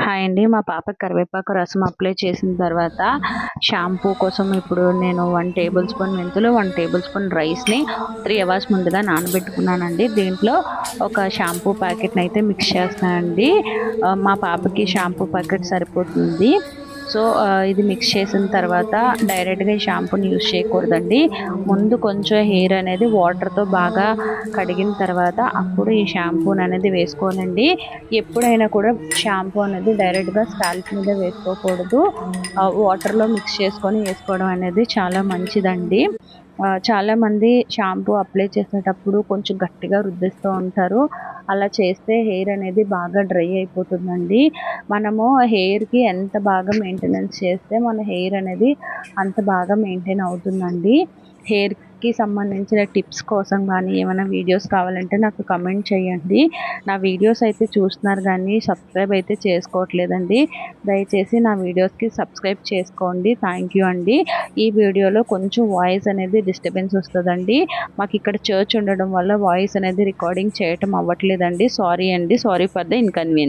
Hi అండి. మా పాపకి కరివేపాకు రసం అప్లై చేసిన తర్వాత షాంపూ కోసం ఇప్పుడు నేను 1 టేబుల్ స్పూన్ మెంతులు, 1 టేబుల్ స్పూన్ రైస్‌ని 3 అవర్స్ ముందుగా నానబెట్టుకున్నానండి. దీంట్లో ఒక షాంపూ ప్యాకెట్‌ని అయితే మిక్స్ చేస్తున్నానండి. మా పాపకి షాంపూ ప్యాకెట్ సరిపోతుంది. సో, ఇది మిక్స్ చేసిన తర్వాత డైరెక్ట్‌గా ఈ షాంపూని యూజ్ చేయకూడదండి. ముందు కొంచెం హెయిర్ అనేది వాటర్‌తో బాగా కడిగిన తర్వాత అప్పుడు ఈ షాంపూని అనేది వేసుకోవాలండి. ఎప్పుడైనా కూడా షాంపూ అనేది డైరెక్ట్‌గా స్కాల్ప్ మీద వేసుకోకూడదు. వాటర్‌లో మిక్స్ చేసుకొని వేసుకోవడం అనేది చాలా మంచిదండి. చాలామంది షాంపూ అప్లై చేసేటప్పుడు కొంచెం గట్టిగా రుద్దిస్తూ ఉంటారు. అలా చేస్తే హెయిర్ అనేది బాగా డ్రై అయిపోతుందండి. మనము హెయిర్‌కి ఎంత బాగా మెయింటెనెన్స్ చేస్తే మన హెయిర్ అనేది అంత బాగా మెయింటైన్ అవుతుందండి. హెయిర్‌కి సంబంధించిన టిప్స్ కోసం కానీ ఏమైనా వీడియోస్ కావాలంటే నాకు కమెంట్ చేయండి. నా వీడియోస్ అయితే చూస్తున్నారు కానీ సబ్స్క్రైబ్ అయితే చేసుకోవట్లేదండి. దయచేసి నా వీడియోస్‌కి సబ్స్క్రైబ్ చేసుకోండి. థ్యాంక్ యూ అండి. ఈ వీడియోలో కొంచెం వాయిస్ అనేది డిస్టర్బెన్స్ వస్తదండి. మాకిక్కడ చర్చ్ ఉండడం వల్ల వాయిస్ అనేది రికార్డింగ్ చేయటం అవ్వట్లేదండి. సారీ అండి. Sorry for the inconvenience.